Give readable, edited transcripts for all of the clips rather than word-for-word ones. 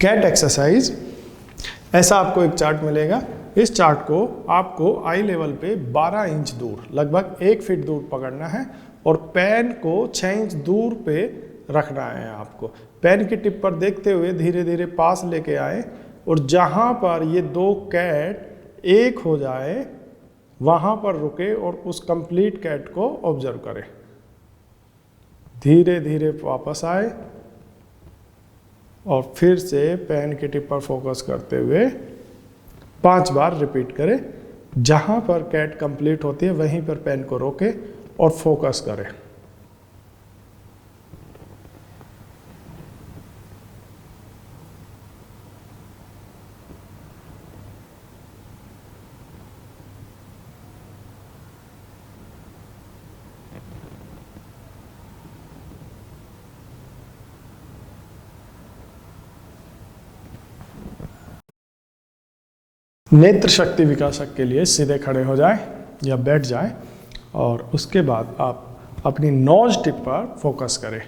Cat exercise. ऐसा आपको एक चार्ट मिलेगा। इस चार्ट को आपको आई लेवल पे 12 इंच दूर, लगभग 1 फीट दूर पकड़ना है और पेन को 6 इंच दूर पे रखना है। आपको पेन की टिप पर देखते हुए धीरे धीरे पास लेके आए और जहाँ पर ये दो कैट एक हो जाए वहाँ पर रुके और उस कंप्लीट कैट को ऑब्जर्व करें। धीरे धीरे वापस आए और फिर से पेन की टिप पर फोकस करते हुए 5 बार रिपीट करें। जहाँ पर कैट कंप्लीट होती है वहीं पर पेन को रोके और फोकस करें। नेत्र शक्ति विकासक के लिए सीधे खड़े हो जाए या बैठ जाए और उसके बाद आप अपनी नोज टिप पर फोकस करें।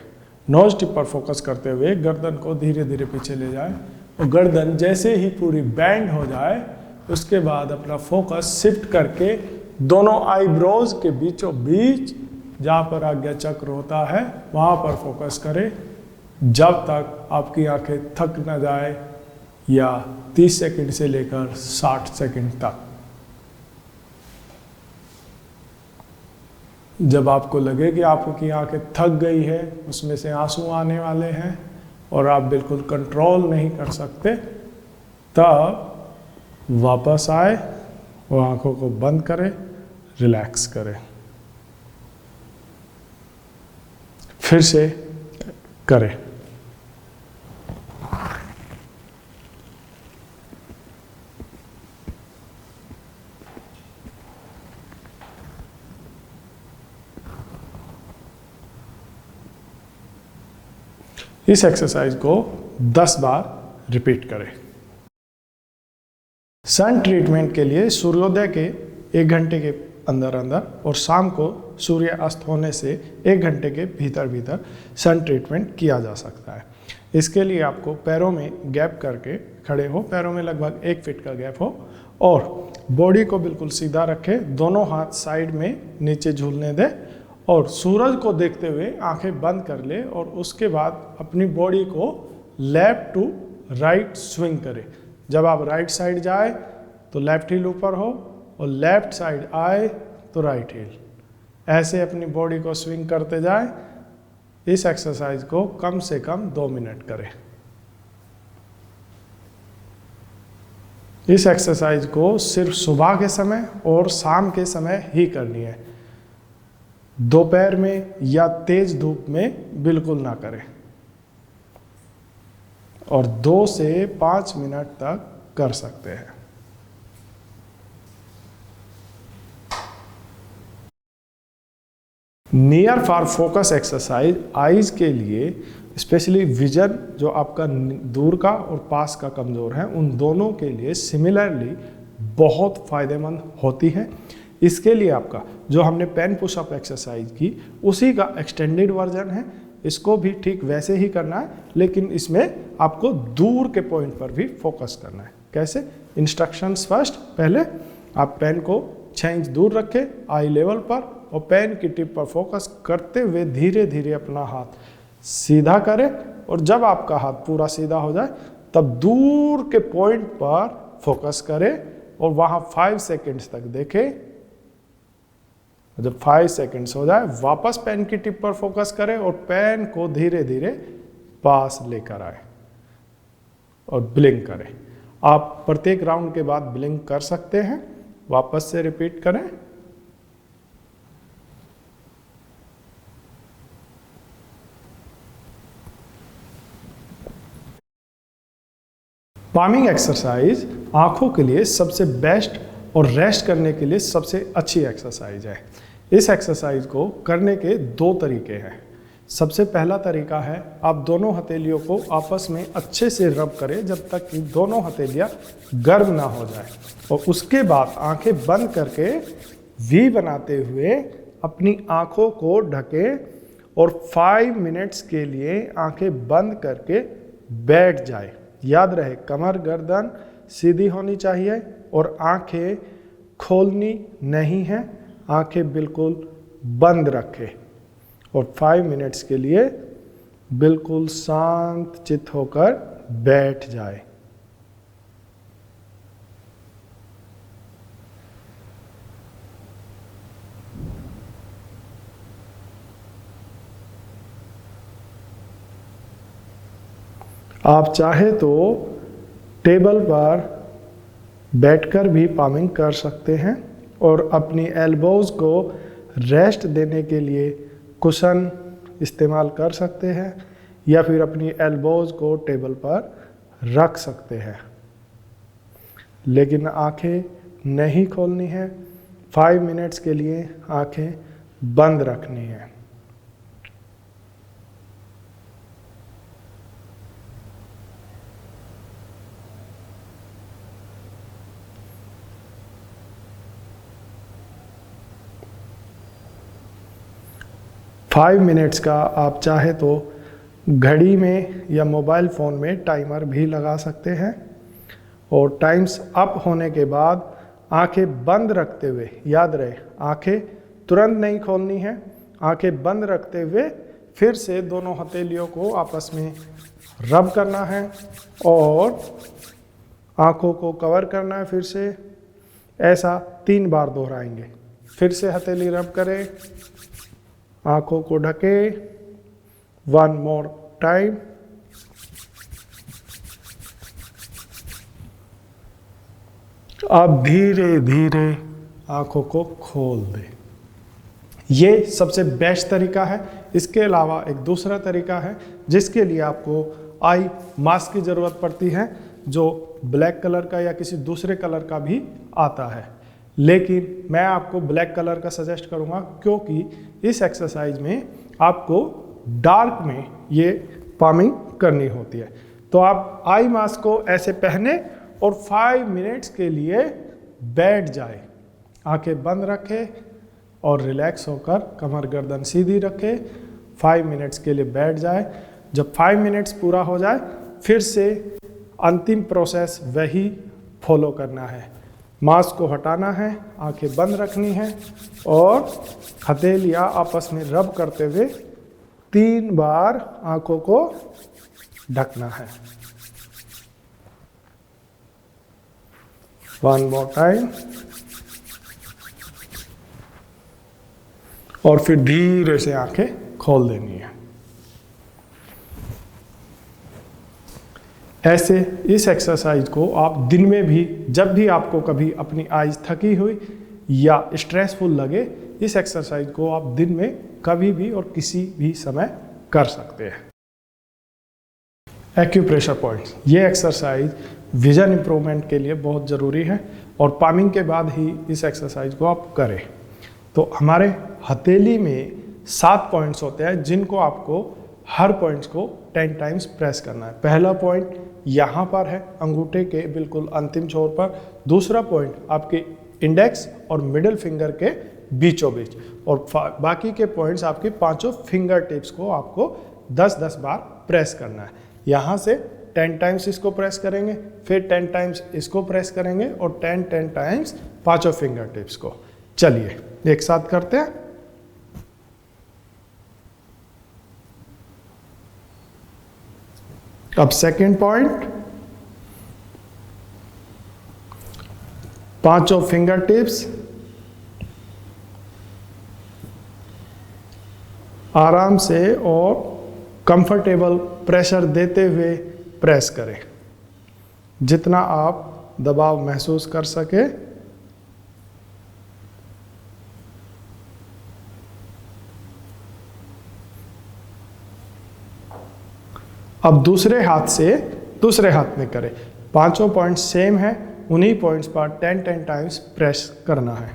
नोज टिप पर फोकस करते हुए गर्दन को धीरे धीरे पीछे ले जाए और गर्दन जैसे ही पूरी बैंड हो जाए उसके बाद अपना फोकस शिफ्ट करके दोनों आईब्रोज के बीचों बीच जहाँ पर आज्ञा चक्र होता है वहाँ पर फोकस करें जब तक आपकी आंखें थक न जाए या 30 सेकंड से लेकर 60 सेकंड तक। जब आपको लगे कि आपकी आंखें थक गई है, उसमें से आंसू आने वाले हैं और आप बिल्कुल कंट्रोल नहीं कर सकते, तब वापस आए और आंखों को बंद करें, रिलैक्स करें। फिर से करें। इस एक्सरसाइज को 10 बार रिपीट करें। सन ट्रीटमेंट के लिए सूर्योदय के 1 घंटे के अंदर और शाम को सूर्य अस्त होने से 1 घंटे के भीतर सन ट्रीटमेंट किया जा सकता है। इसके लिए आपको पैरों में गैप करके खड़े हो, पैरों में लगभग 1 फीट का गैप हो और बॉडी को बिल्कुल सीधा रखें, दोनों हाथ साइड में नीचे झूलने दें और सूरज को देखते हुए आंखें बंद कर ले और उसके बाद अपनी बॉडी को लेफ्ट टू राइट स्विंग करें। जब आप राइट साइड जाए तो लेफ्ट हील ऊपर हो और लेफ्ट साइड आए तो राइट हील। ऐसे अपनी बॉडी को स्विंग करते जाए। इस एक्सरसाइज को कम से कम 2 मिनट करें। इस एक्सरसाइज को सिर्फ सुबह के समय और शाम के समय ही करनी है। दोपहर में या तेज धूप में बिल्कुल ना करें और 2 से 5 मिनट तक कर सकते हैं। Near for focus exercise eyes के लिए, स्पेशली विजन जो आपका दूर का और पास का कमजोर है, उन दोनों के लिए सिमिलरली बहुत फायदेमंद होती है। इसके लिए आपका जो हमने पेन पुशअप एक्सरसाइज की उसी का एक्सटेंडेड वर्जन है। इसको भी ठीक वैसे ही करना है, लेकिन इसमें आपको दूर के पॉइंट पर भी फोकस करना है। कैसे? Instructions first. पहले आप पेन को 6 इंच दूर रखें आई लेवल पर और पेन की टिप पर फोकस करते हुए धीरे धीरे अपना हाथ सीधा करें और जब आपका हाथ पूरा सीधा हो जाए तब दूर के पॉइंट पर फोकस करें और वहां 5 सेकेंड्स तक देखें। जब 5 सेकेंड्स हो जाए वापस पेन की टिप पर फोकस करें और पेन को धीरे धीरे पास लेकर आए और ब्लिंक करें। आप प्रत्येक राउंड के बाद ब्लिंक कर सकते हैं। वापस से रिपीट करें। पामिंग एक्सरसाइज आंखों के लिए सबसे बेस्ट और रेस्ट करने के लिए सबसे अच्छी एक्सरसाइज है। इस एक्सरसाइज को करने के 2 तरीके हैं। सबसे पहला तरीका है आप दोनों हथेलियों को आपस में अच्छे से रब करें जब तक कि दोनों हथेलियां गर्म ना हो जाए और उसके बाद आंखें बंद करके वी बनाते हुए अपनी आंखों को ढकें और 5 मिनट्स के लिए आंखें बंद करके बैठ जाए याद रहे कमर गर्दन सीधी होनी चाहिए और आंखें खोलनी नहीं है, आंखें बिल्कुल बंद रखें और 5 मिनट्स के लिए बिल्कुल शांत चित्त होकर बैठ जाए। आप चाहे तो टेबल पर बैठकर भी पामिंग कर सकते हैं और अपनी एल्बोज को रेस्ट देने के लिए कुशन इस्तेमाल कर सकते हैं या फिर अपनी एल्बोज को टेबल पर रख सकते हैं, लेकिन आंखें नहीं खोलनी है। 5 मिनट्स के लिए आंखें बंद रखनी है। फाइव मिनट्स का आप चाहे तो घड़ी में या मोबाइल फ़ोन में टाइमर भी लगा सकते हैं और टाइम्स अप होने के बाद आंखें बंद रखते हुए, याद रहे आंखें तुरंत नहीं खोलनी है, आंखें बंद रखते हुए फिर से दोनों हथेलियों को आपस में रब करना है और आंखों को कवर करना है। फिर से ऐसा 3 बार दोहराएंगे। फिर से हथेली रब करें, आंखों को ढके, 1 मोर टाइम। अब धीरे धीरे आंखों को खोल दें। ये सबसे बेस्ट तरीका है। इसके अलावा एक दूसरा तरीका है जिसके लिए आपको आई मास्क की ज़रूरत पड़ती है, जो ब्लैक कलर का या किसी दूसरे कलर का भी आता है, लेकिन मैं आपको ब्लैक कलर का सजेस्ट करूंगा क्योंकि इस एक्सरसाइज में आपको डार्क में ये पामिंग करनी होती है। तो आप आई मास्क को ऐसे पहने और 5 मिनट्स के लिए बैठ जाए, आंखें बंद रखें और रिलैक्स होकर कमर गर्दन सीधी रखें। 5 मिनट्स के लिए बैठ जाए। जब 5 मिनट्स पूरा हो जाए फिर से अंतिम प्रोसेस वही फॉलो करना है। मास्क को हटाना है, आंखें बंद रखनी है और हथेलियां आपस में रब करते हुए 3 बार आंखों को ढकना है। 1 मोर टाइम और फिर धीरे से आंखें खोल देनी है। ऐसे इस एक्सरसाइज को आप दिन में भी, जब भी आपको कभी अपनी आईज थकी हुई या स्ट्रेसफुल लगे, इस एक्सरसाइज को आप दिन में कभी भी और किसी भी समय कर सकते हैं। एक्यूप्रेशर पॉइंट्स, ये एक्सरसाइज विजन इंप्रूवमेंट के लिए बहुत ज़रूरी है और पामिंग के बाद ही इस एक्सरसाइज को आप करें। तो हमारे हथेली में 7 पॉइंट्स होते हैं जिनको आपको हर पॉइंट्स को 10 टाइम्स प्रेस करना है। पहला पॉइंट यहाँ पर है, अंगूठे के बिल्कुल अंतिम छोर पर। दूसरा पॉइंट आपके इंडेक्स और मिडिल फिंगर के बीचों बीच, और बाकी के पॉइंट्स आपके 5 फिंगर टिप्स को आपको 10-10 बार प्रेस करना है। यहाँ से 10 टाइम्स इसको प्रेस करेंगे, फिर 10 टाइम्स इसको प्रेस करेंगे और 10 टाइम्स 5 फिंगर टिप्स को। चलिए एक साथ करते हैं। अब सेकेंड पॉइंट, 5 फिंगर टिप्स आराम से और कंफर्टेबल प्रेशर देते हुए प्रेस करें, जितना आप दबाव महसूस कर सके। अब दूसरे हाथ में करें। 5 पॉइंट्स सेम है, उन्हीं पॉइंट्स पर 10 टाइम्स प्रेस करना है।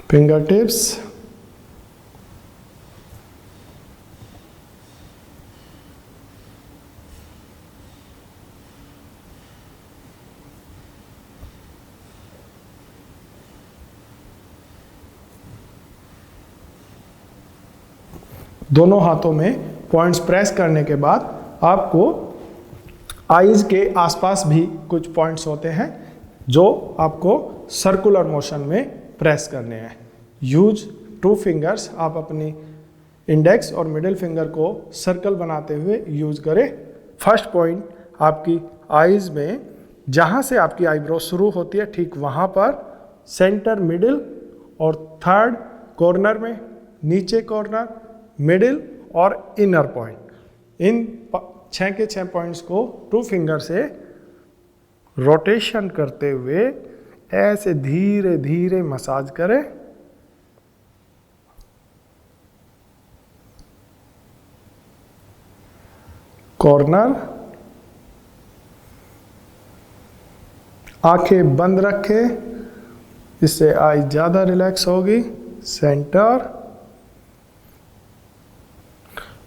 फिंगर टिप्स दोनों हाथों में पॉइंट्स प्रेस करने के बाद आपको आईज के आसपास भी कुछ पॉइंट्स होते हैं जो आपको सर्कुलर मोशन में प्रेस करने हैं। यूज 2 फिंगर्स, आप अपनी इंडेक्स और मिडिल फिंगर को सर्कल बनाते हुए यूज करें। फर्स्ट पॉइंट आपकी आईज में, जहाँ से आपकी आईब्रो शुरू होती है ठीक वहाँ पर सेंटर, मिडिल और थर्ड कॉर्नर में, नीचे कॉर्नर, मिडिल और इनर पॉइंट। इन 6 के 6 पॉइंट्स को 2 फिंगर से रोटेशन करते हुए ऐसे धीरे धीरे मसाज करें। कॉर्नर, आंखें बंद रखें, इससे आई ज़्यादा रिलैक्स होगी। सेंटर,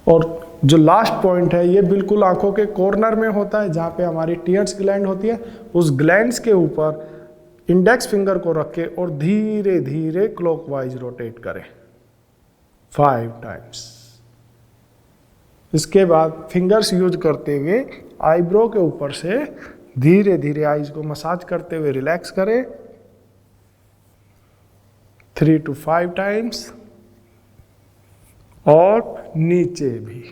और जो लास्ट पॉइंट है ये बिल्कुल आंखों के कॉर्नर में होता है जहाँ पे हमारी टीयर्स ग्लैंड होती है। उस ग्लैंड्स के ऊपर इंडेक्स फिंगर को रखें और धीरे धीरे क्लॉकवाइज रोटेट करें 5 टाइम्स। इसके बाद फिंगर्स यूज करते हुए आईब्रो के ऊपर से धीरे धीरे आईज को मसाज करते हुए रिलैक्स करें 3 to 5 टाइम्स, और नीचे भी।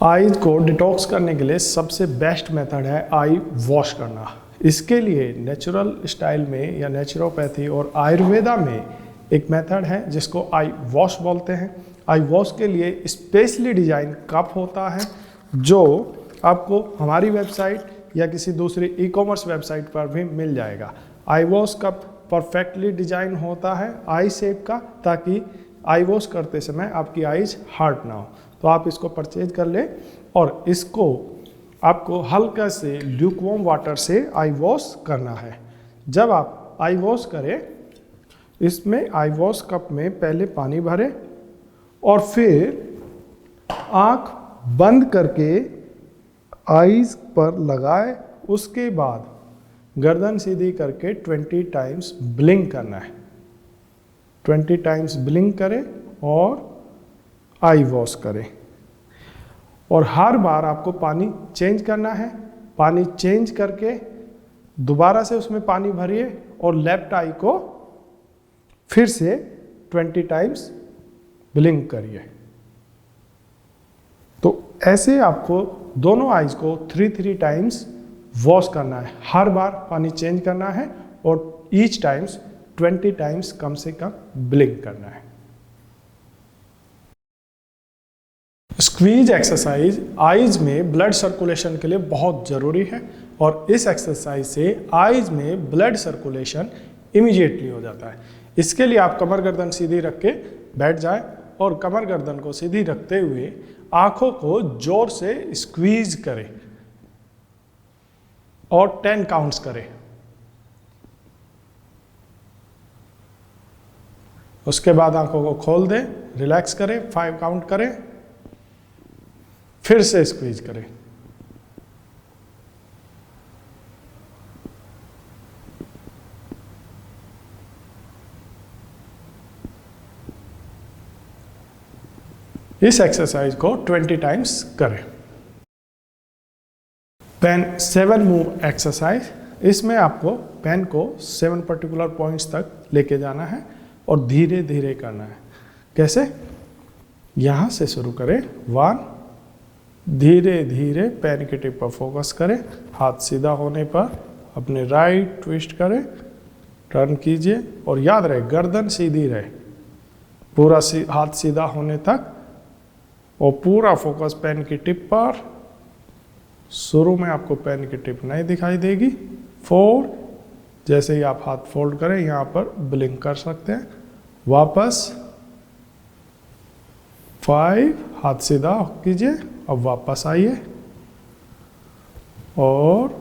आईज को डिटॉक्स करने के लिए सबसे बेस्ट मेथड है आई वॉश करना। इसके लिए नेचुरल स्टाइल में या नेचुरोपैथी और आयुर्वेदा में एक मेथड है जिसको आई वॉश बोलते हैं। आई वॉश के लिए स्पेशली डिजाइन कप होता है जो आपको हमारी वेबसाइट या किसी दूसरी ई-कॉमर्स वेबसाइट पर भी मिल जाएगा। आई वॉश कप परफेक्टली डिजाइन होता है आई शेप का, ताकि आई वॉश करते समय आपकी आईज हार्ड ना हो। तो आप इसको परचेज कर लें और इसको आपको हल्का से ल्यूकवार्म वाटर से आई वॉश करना है। जब आप आई वॉश करें, इसमें आई वॉश कप में पहले पानी भरें और फिर आँख बंद करके आईज पर लगाए। उसके बाद गर्दन सीधी करके 20 टाइम्स ब्लिंक करना है। 20 टाइम्स ब्लिंक करें और आई वॉश करें। और हर बार आपको पानी चेंज करना है। पानी चेंज करके दोबारा से उसमें पानी भरिए और लेफ्ट आई को फिर से 20 टाइम्स ब्लिंक करिए। तो ऐसे आपको दोनों आईज को 3 टाइम्स वॉश करना है। हर बार पानी चेंज करना है और ईच टाइम्स 20 टाइम्स कम से कम ब्लिंक करना है। स्क्वीज एक्सरसाइज आईज में ब्लड सर्कुलेशन के लिए बहुत ज़रूरी है और इस एक्सरसाइज से आईज में ब्लड सर्कुलेशन इमीडिएटली हो जाता है। इसके लिए आप कमर गर्दन सीधी रख के बैठ जाएं और कमर गर्दन को सीधी रखते हुए आंखों को जोर से स्क्वीज करें और 10 काउंट्स करें। उसके बाद आंखों को खोल दें, रिलैक्स करें, 5 काउंट करें, फिर से स्क्वीज करें। इस एक्सरसाइज को 20 टाइम्स करें। पेन 7 मूव एक्सरसाइज, इसमें आपको पेन को 7 पर्टिकुलर पॉइंट्स तक लेके जाना है और धीरे धीरे करना है। कैसे? यहाँ से शुरू करें 1, धीरे धीरे पेन के टिप पर फोकस करें, हाथ सीधा होने पर अपने राइट ट्विस्ट करें, टर्न कीजिए और याद रहे गर्दन सीधी रहे पूरा हाथ सीधा होने तक और पूरा फोकस पेन की टिप पर। शुरू में आपको पेन की टिप नहीं दिखाई देगी। 4, जैसे ही आप हाथ फोल्ड करें यहाँ पर ब्लिंक कर सकते हैं। वापस 5, हाथ सीधा कीजिए, अब वापस आइए और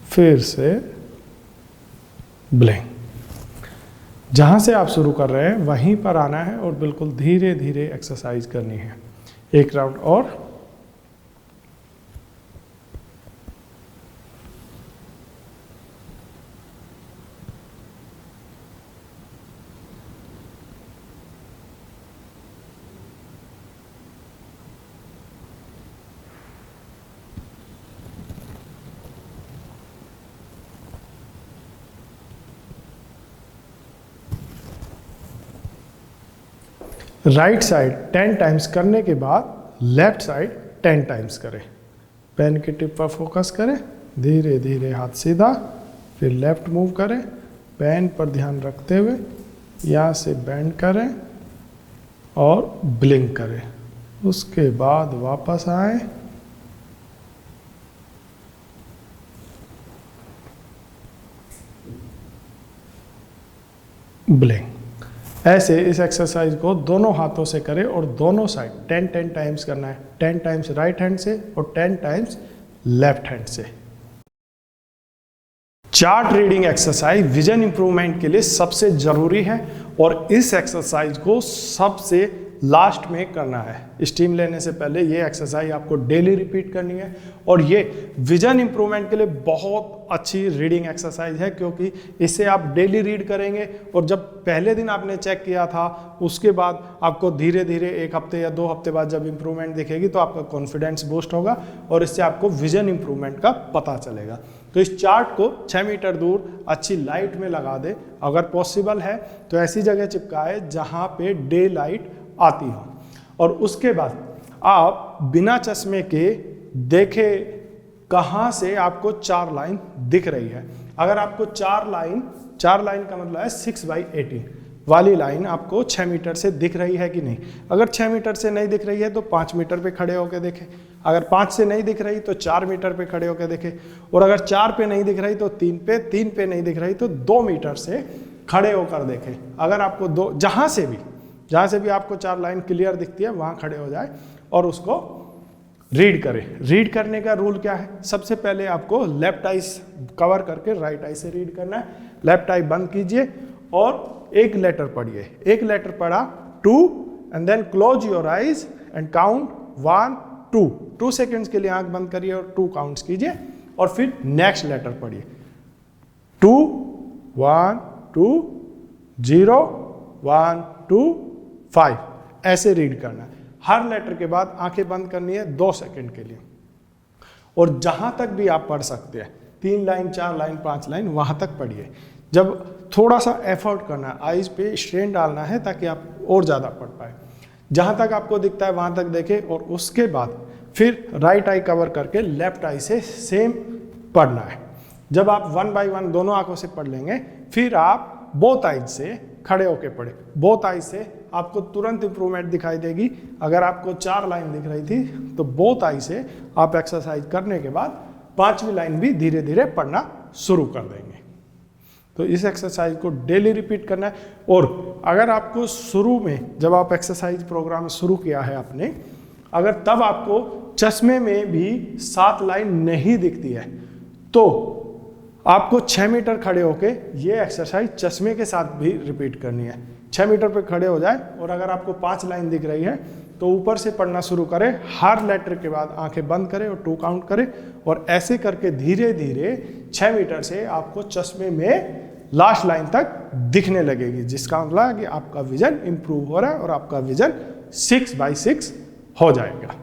फिर से ब्लिंक। जहाँ से आप शुरू कर रहे हैं वहीं पर आना है और बिल्कुल धीरे धीरे एक्सरसाइज करनी है। एक राउंड और। राइट साइड 10 टाइम्स करने के बाद लेफ्ट साइड 10 टाइम्स करें। पेन की टिप पर फोकस करें, धीरे धीरे हाथ सीधा, फिर लेफ्ट मूव करें, पेन पर ध्यान रखते हुए यहाँ से बेंड करें और ब्लिंक करें। उसके बाद वापस आए, ब्लिंक। ऐसे इस एक्सरसाइज को दोनों हाथों से करें और दोनों साइड 10 टाइम्स करना है। 10 टाइम्स राइट हैंड से और 10 टाइम्स लेफ्ट हैंड से। Chart reading exercise vision improvement के लिए सबसे जरूरी है और इस एक्सरसाइज को सबसे लास्ट में करना है। स्टीम लेने से पहले ये एक्सरसाइज आपको डेली रिपीट करनी है और ये विजन इंप्रूवमेंट के लिए बहुत अच्छी रीडिंग एक्सरसाइज है, क्योंकि इससे आप डेली रीड करेंगे और जब पहले दिन आपने चेक किया था उसके बाद आपको धीरे धीरे 1 हफ्ते या 2 हफ्ते बाद जब इंप्रूवमेंट दिखेगी तो आपका कॉन्फिडेंस बूस्ट होगा और इससे आपको विजन इंप्रूवमेंट का पता चलेगा। तो इस चार्ट को 6 मीटर दूर अच्छी लाइट में लगा दे, अगर पॉसिबल है तो ऐसी जगह चिपकाए जहाँ पे डे लाइट आती हो, और उसके बाद आप बिना चश्मे के देखे कहाँ से आपको 4 लाइन दिख रही है। अगर आपको 4 लाइन का मतलब है 6/18 वाली लाइन आपको 6 मीटर से दिख रही है कि नहीं। अगर 6 मीटर से नहीं दिख रही है तो 5 मीटर पे खड़े होकर देखें, अगर 5 से नहीं दिख रही तो 4 मीटर पे खड़े होकर देखें, और अगर 4 पे नहीं दिख रही तो 3 पे नहीं दिख रही तो 2 मीटर से खड़े होकर देखें। अगर आपको जहाँ से भी आपको 4 लाइन क्लियर दिखती है वहाँ खड़े हो जाए और उसको रीड करें। रीड करने का रूल क्या है? सबसे पहले आपको लेफ्ट आई कवर करके राइट आई से रीड करना है। लेफ्ट आई बंद कीजिए और एक लेटर पढ़िए। एक लेटर पढ़ा 2 and then close your eyes and count 1 2। 2 seconds के लिए आंख बंद करिए और 2 काउंट्स कीजिए और फिर नेक्स्ट लेटर पढ़िए 2 1 2 0 1 2 5। ऐसे रीड करना है। हर लेटर के बाद आंखें बंद करनी है 2 सेकंड के लिए, और जहां तक भी आप पढ़ सकते हैं 3 लाइन 4 लाइन 5 लाइन वहां तक पढ़िए। जब थोड़ा सा एफर्ट करना है, आईज पे स्ट्रेन डालना है ताकि आप और ज़्यादा पढ़ पाए। जहां तक आपको दिखता है वहां तक देखें और उसके बाद फिर राइट आई कवर करके लेफ्ट आई से सेम पढ़ना है। जब आप 1 बाय 1 दोनों आंखों से पढ़ लेंगे फिर आप बोथ आईज से खड़े होके पढ़े। बोथ आईज से आपको तुरंत इंप्रूवमेंट दिखाई देगी। अगर आपको 4 लाइन दिख रही थी तो बोथ आई से आप एक्सरसाइज करने के बाद 5वीं लाइन भी धीरे धीरे पढ़ना शुरू कर देंगे। तो इस एक्सरसाइज को डेली रिपीट करना है। और अगर आपको शुरू में जब आप एक्सरसाइज प्रोग्राम शुरू किया है आपने, अगर तब आपको चश्मे में भी 7 लाइन नहीं दिखती है तो आपको 6 मीटर खड़े होके ये एक्सरसाइज चश्मे के साथ भी रिपीट करनी है। 6 मीटर पे खड़े हो जाए और अगर आपको 5 लाइन दिख रही है तो ऊपर से पढ़ना शुरू करें। हर लेटर के बाद आंखें बंद करें और 2 काउंट करें और ऐसे करके धीरे धीरे 6 मीटर से आपको चश्मे में लास्ट लाइन तक दिखने लगेगी, जिसका मतलब है कि आपका विजन इंप्रूव हो रहा है और आपका विजन 6/6 हो जाएगा।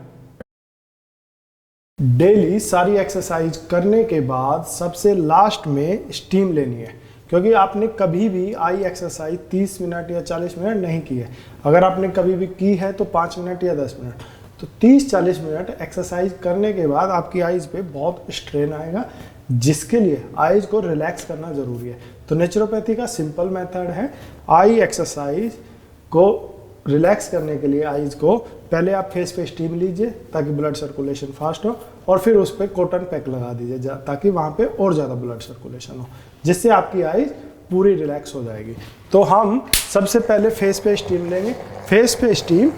डेली सारी एक्सरसाइज करने के बाद सबसे लास्ट में स्टीम लेनी है, क्योंकि आपने कभी भी आई एक्सरसाइज 30 मिनट या 40 मिनट नहीं की है। अगर आपने कभी भी की है तो 5 मिनट या 10 मिनट, तो 30-40 मिनट एक्सरसाइज करने के बाद आपकी आईज पे बहुत स्ट्रेन आएगा, जिसके लिए आईज को रिलैक्स करना जरूरी है। तो नेचुरोपैथी का सिंपल मेथड है, आई एक्सरसाइज को रिलैक्स करने के लिए आईज को पहले आप फेस पे स्टीम लीजिए ताकि ब्लड सर्कुलेशन फास्ट हो, और फिर उस पर कॉटन पैक लगा दीजिए ताकि वहाँ पे और ज़्यादा ब्लड सर्कुलेशन हो, जिससे आपकी आईज पूरी रिलैक्स हो जाएगी। तो हम सबसे पहले फेस पे स्टीम लेंगे। फेस पे स्टीम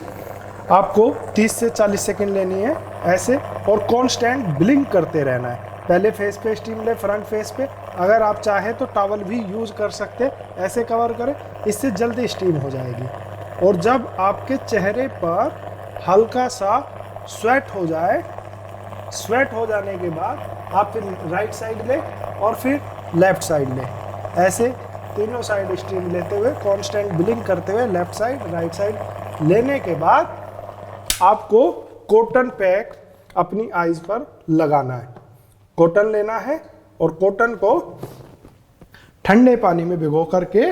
आपको 30 से 40 सेकेंड लेनी है ऐसे, और कॉन्स्टेंट ब्लिंक करते रहना है। पहले फेस पे स्टीम ले, फ्रंट फेस पे। अगर आप चाहें तो टॉवल भी यूज कर सकते, ऐसे कवर करें, इससे जल्दी स्टीम हो जाएगी। और जब आपके चेहरे पर हल्का सा स्वेट हो जाए, स्वेट हो जाने के बाद आप फिर राइट साइड ले और फिर लेफ्ट साइड ले, ऐसे तीनों साइड स्टीम लेते हुए कांस्टेंट ब्लिंक करते हुए लेफ्ट साइड राइट साइड लेने के बाद आपको कॉटन पैक अपनी आईज पर लगाना है। कॉटन लेना है और कॉटन को ठंडे पानी में भिगो करके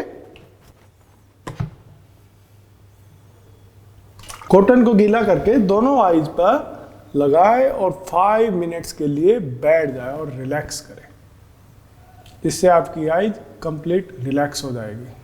कॉटन को गीला करके दोनों आईज पर लगाए और 5 मिनट्स के लिए बैठ जाए और रिलैक्स करें। इससे आपकी आईज कंप्लीट रिलैक्स हो जाएगी।